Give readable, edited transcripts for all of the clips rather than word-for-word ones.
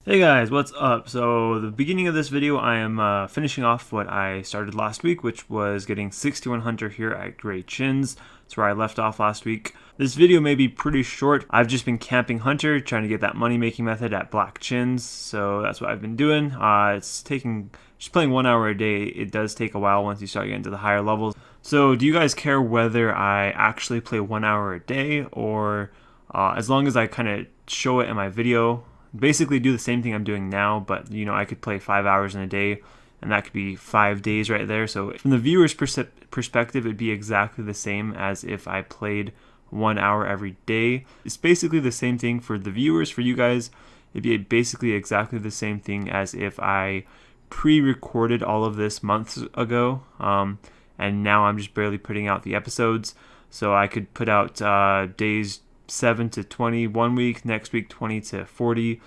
Hey guys, what's up? So the beginning of this video I am finishing off what I started last week, which was getting 61 Hunter here at Great Chins. That's where I left off last week. This video may be pretty short. I've just been camping Hunter, trying to get that money making method at Black Chins, so that's what I've been doing. It's taking, just playing 1 hour a day, it does take a while once you start getting to the higher levels. So do you guys care whether I actually play 1 hour a day, or as long as I kind of show it in my video, basically do the same thing I'm doing now, but I could play 5 hours in a day, and that could be 5 days right there. So from the viewer's perspective, it'd be exactly the same as if I played 1 hour every day. It's basically the same thing for the viewers. For you guys, it'd be basically exactly the same thing as if I pre-recorded all of this months ago, and now I'm just barely putting out the episodes. So I could put out days 7 to 20 one week, next week 20 to 40.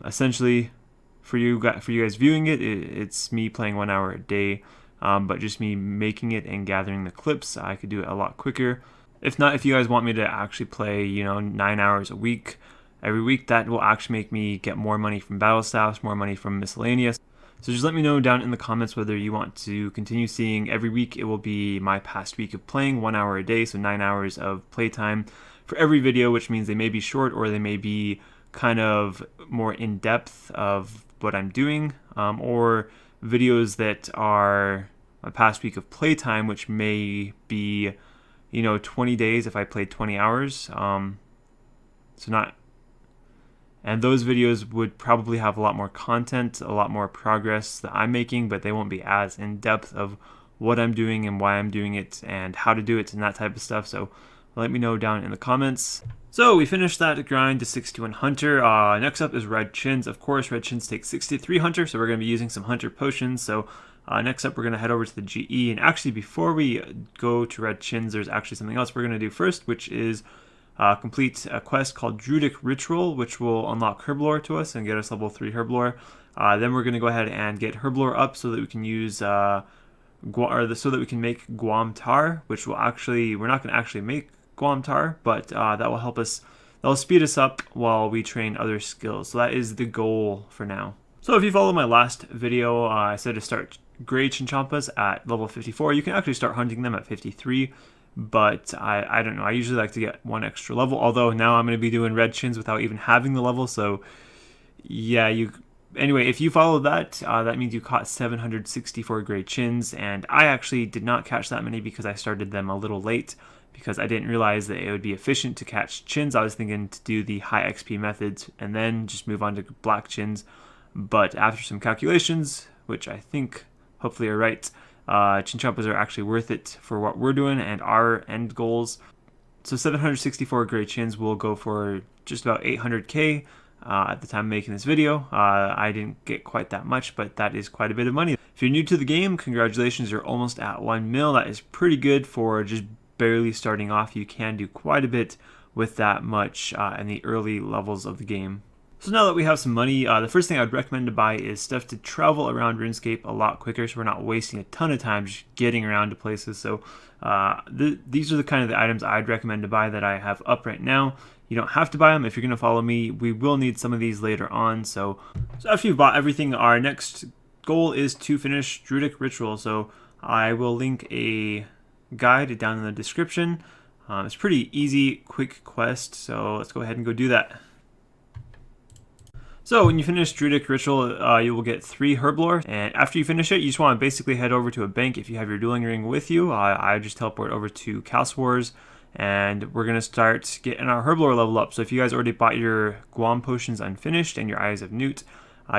Essentially, for you guys viewing it, it's me playing 1 hour a day, but just me making it and gathering the clips. I could do it a lot quicker. If not, if you guys want me to actually play 9 hours a week every week, that will actually make me get more money from battle staffs, more money from miscellaneous. So just let me know down in the comments whether you want to continue seeing every week. It will be my past week of playing 1 hour a day, so 9 hours of playtime for every video, which means they may be short or they may be kind of more in depth of what I'm doing, or videos that are my past week of playtime, which may be 20 days if I played 20 hours. And those videos would probably have a lot more content, a lot more progress that I'm making, but they won't be as in depth of what I'm doing and why I'm doing it and how to do it and that type of stuff. So let me know down in the comments. So we finished that grind to 61 Hunter. Next up is Red Chins. Of course, Red Chins take 63 Hunter, so we're going to be using some Hunter potions. So next up, we're going to head over to the GE. And actually, before we go to Red Chins, there's actually something else we're going to do first, which is complete a quest called Druidic Ritual, which will unlock Herblore to us and get us level 3 Herblore. Then we're going to go ahead and get Herblore up so that we can use so that we can make Guam Tar, which will actually, we're not going to actually make Guam Tar, but that will help us, that will speed us up while we train other skills. So that is the goal for now. So if you follow my last video, I said to start Grey Chinchompas at level 54. You can actually start hunting them at 53. But I don't know, I usually like to get one extra level, although now I'm going to be doing Red Chins without even having the level. So yeah, anyway, if you follow that, that means you caught 764 Grey Chins, and I actually did not catch that many because I started them a little late, because I didn't realize that it would be efficient to catch chins. I was thinking to do the high XP methods and then just move on to Black Chins, but after some calculations, which I think hopefully are right, Chinchompas are actually worth it for what we're doing and our end goals. So 764 Grey Chins will go for just about 800k at the time of making this video. I didn't get quite that much, but that is quite a bit of money. If you're new to the game, congratulations, you're almost at 1 mil. That is pretty good for just barely starting off. You can do quite a bit with that much in the early levels of the game. So now that we have some money, the first thing I'd recommend to buy is stuff to travel around RuneScape a lot quicker, so we're not wasting a ton of time just getting around to places. So these are the kind of the items I'd recommend to buy that I have up right now. You don't have to buy them if you're going to follow me. We will need some of these later on. So after you've bought everything, our next goal is to finish Druidic Ritual. So I will link a guide down in the description. It's pretty easy, quick quest, so let's go ahead and go do that. So when you finish Druidic Ritual, you will get 3 Herblore, and after you finish it, you just want to basically head over to a bank if you have your dueling ring with you. I just teleport over to Castle Wars, and we're going to start getting our Herblore level up. So if you guys already bought your Guam potions unfinished and your Eyes of Newt,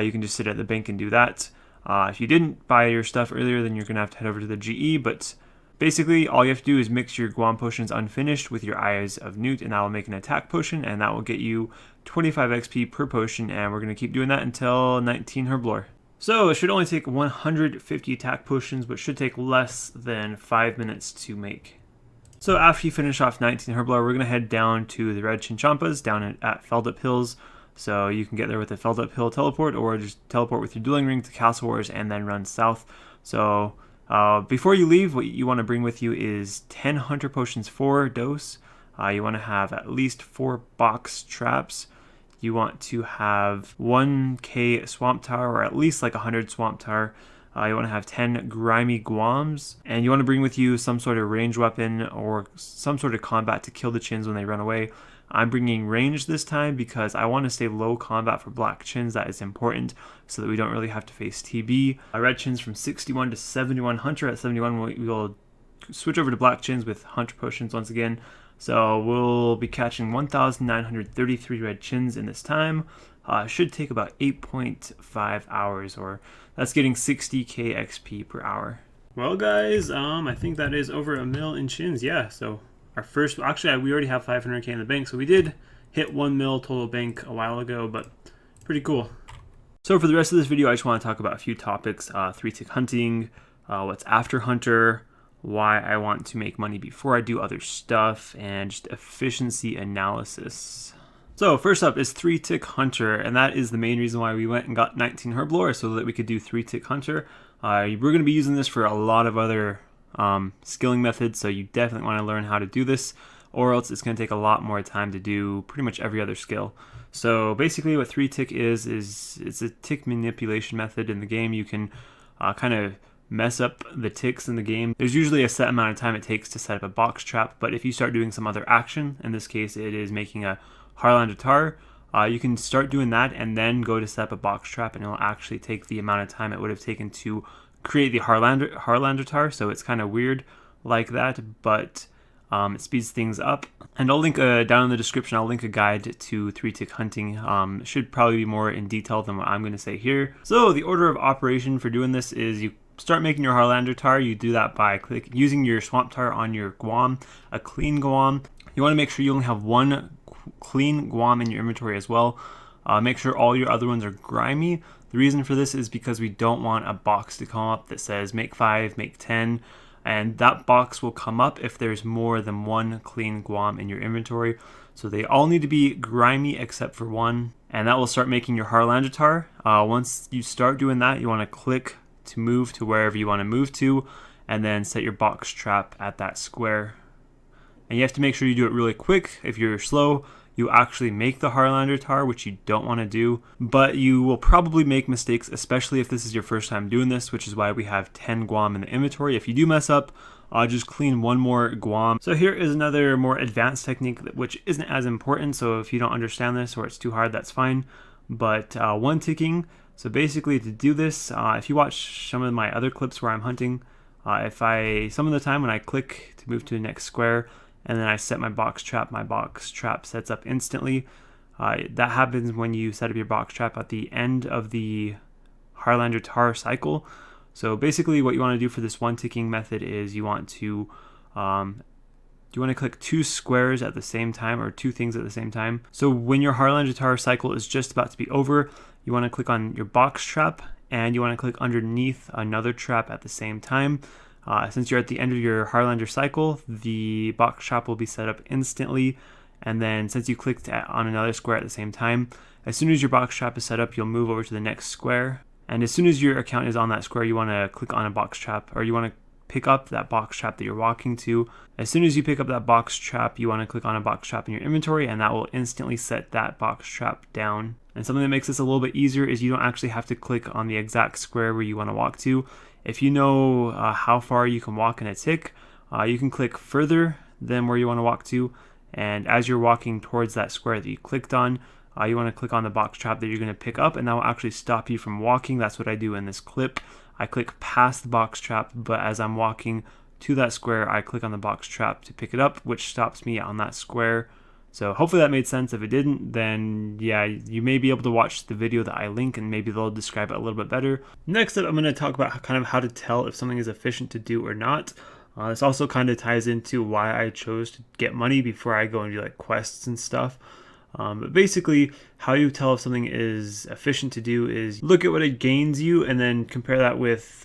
you can just sit at the bank and do that. If you didn't buy your stuff earlier, then you're going to have to head over to the GE, but basically, all you have to do is mix your Guam potions unfinished with your Eyes of Newt, and that will make an attack potion, and that will get you 25 XP per potion, and we're going to keep doing that until 19 Herblore. So it should only take 150 attack potions, but should take less than 5 minutes to make. So after you finish off 19 Herblore, we're going to head down to the Red Chinchompas down at Feldup Hills. So you can get there with the Feldup Hill teleport, or just teleport with your dueling ring to Castle Wars and then run south. So before you leave, what you want to bring with you is 10 Hunter Potions for dose. You want to have at least 4 box traps. you want to have 1k swamp tower, or at least like 100 swamp tower. You want to have 10 grimy guams, and you want to bring with you some sort of range weapon or some sort of combat to kill the chins when they run away. I'm bringing range this time because I want to stay low combat for black chins. That is important so that we don't really have to face TB. Red chins from 61 to 71. Hunter at 71, we will switch over to black chins with hunter potions once again. So we'll be catching 1,933 red chins in this time. Should take about 8.5 hours, or that's getting 60k XP per hour. Well guys, I think that is over a mil in chins. Yeah, so our first, actually we already have 500k in the bank, so we did hit 1 mil total bank a while ago, but pretty cool. So for the rest of this video, I just want to talk about a few topics: 3-tick hunting, what's after hunter, why I want to make money before I do other stuff, and just efficiency analysis. So first up is 3-tick hunter, and that is the main reason why we went and got 19 herblore, so that we could do 3-tick hunter. We're going to be using this for a lot of other skilling methods, so you definitely want to learn how to do this, or else it's going to take a lot more time to do pretty much every other skill. So basically what 3-tick is it's a tick manipulation method in the game. You can kind of mess up the ticks in the game. There's usually a set amount of time it takes to set up a box trap, but if you start doing some other action, in this case it is making a Harlander tar, you can start doing that and then go to set up a box trap, and it'll actually take the amount of time it would have taken to create the Harlander tar. So it's kind of weird like that, but it speeds things up. And I'll link down in the description, I'll link a guide to 3-tick hunting. It should probably be more in detail than what I'm going to say here. So the order of operation for doing this is you start making your Harlander tar. You do that by using your swamp tar on your guam, a clean guam. You want to make sure you only have one clean guam in your inventory as well. Make sure all your other ones are grimy. The reason for this is because we don't want a box to come up that says make 5, make 10, and that box will come up if there's more than one clean guam in your inventory. So they all need to be grimy except for one, and that will start making your Harlander tar. Once you start doing that, you want to click to move to wherever you want to move to, and then set your box trap at that square. And you have to make sure you do it really quick. If you're slow, you actually make the Harlander tar, which you don't want to do, but you will probably make mistakes, especially if this is your first time doing this, which is why we have 10 guam in the inventory. If you do mess up, just clean one more guam. So here is another more advanced technique which isn't as important, so if you don't understand this or it's too hard, that's fine. But one ticking, so basically to do this, if you watch some of my other clips where I'm hunting, some of the time when I click to move to the next square, and then I set my box trap sets up instantly. That happens when you set up your box trap at the end of the Harlander tar cycle. So basically what you want to do for this one ticking method is you want to click 2 squares at the same time, or 2 things at the same time. So when your Harlander tar cycle is just about to be over, you want to click on your box trap, and you want to click underneath another trap at the same time. Since you're at the end of your Harlander cycle, the box trap will be set up instantly, and then since you clicked on another square at the same time, as soon as your box trap is set up, you'll move over to the next square, and as soon as your account is on that square, you want to click on a box trap, or you want to pick up that box trap that you're walking to. As soon as you pick up that box trap, you want to click on a box trap in your inventory, and that will instantly set that box trap down. And something that makes this a little bit easier is you don't actually have to click on the exact square where you want to walk to. If you know how far you can walk in a tick, you can click further than where you want to walk to, and as you're walking towards that square that you clicked on, you want to click on the box trap that you're going to pick up, and that will actually stop you from walking. That's what I do in this clip. I click past the box trap, but as I'm walking to that square, I click on the box trap to pick it up, which stops me on that square. So hopefully that made sense. If it didn't, then yeah, you may be able to watch the video that I link, and maybe they'll describe it a little bit better. Next up, I'm going to talk about kind of how to tell if something is efficient to do or not. This also kind of ties into why I chose to get money before I go and do like quests and stuff. But basically, how you tell if something is efficient to do is look at what it gains you, and then compare that with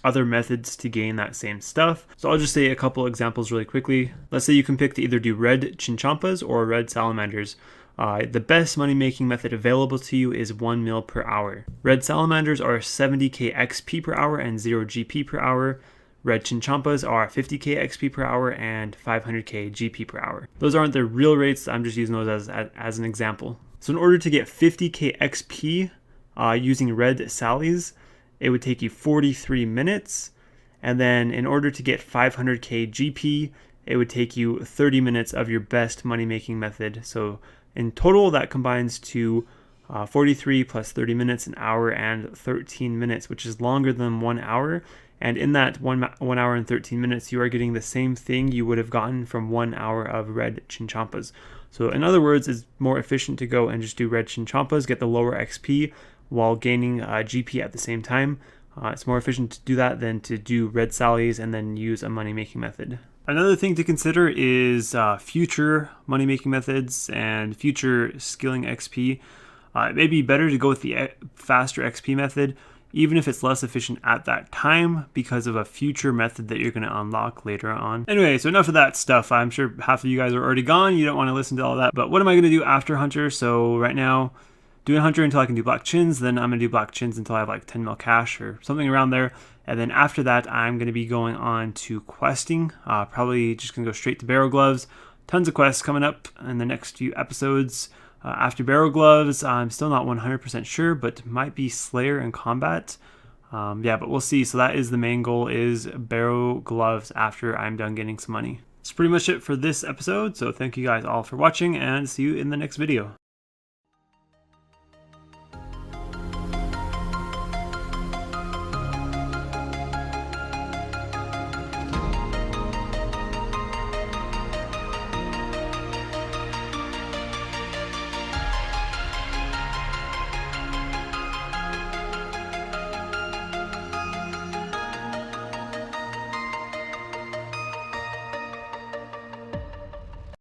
other methods to gain that same stuff. So I'll just say a couple examples really quickly. Let's say you can pick to either do red chinchompas or red salamanders. The best money making method available to you is 1 mil per hour. Red salamanders are 70k XP per hour and 0 GP per hour. Red chinchompas are 50k XP per hour and 500k GP per hour. Those aren't the real rates, I'm just using those as an example. So in order to get 50k XP using red sallies, it would take you 43 minutes. And then in order to get 500k GP, it would take you 30 minutes of your best money-making method. So in total, that combines to 43 plus 30 minutes, an hour and 13 minutes, which is longer than 1 hour. And in that 1 hour and 13 minutes, you are getting the same thing you would have gotten from 1 hour of red Chinchampas. So in other words, it's more efficient to go and just do red Chinchampas, get the lower XP while gaining GP at the same time. It's more efficient to do that than to do red sallies and then use a money-making method. Another thing to consider is future money-making methods and future skilling XP. It may be better to go with the faster XP method, even if it's less efficient at that time because of a future method that you're going to unlock later on. Anyway, so enough of that stuff. I'm sure half of you guys are already gone. You don't want to listen to all that. But what am I going to do after Hunter? So right now, doing Hunter until I can do Black Chins. Then I'm going to do Black Chins until I have like 10 mil cash or something around there. And then after that, I'm going to be going on to questing. Probably just going to go straight to Barrel Gloves. Tons of quests coming up in the next few episodes. After Barrel Gloves, I'm still not 100% sure, but might be Slayer and Combat. Yeah, but we'll see. So that is the main goal, is Barrel Gloves after I'm done getting some money. That's pretty much it for this episode. So thank you guys all for watching, and see you in the next video.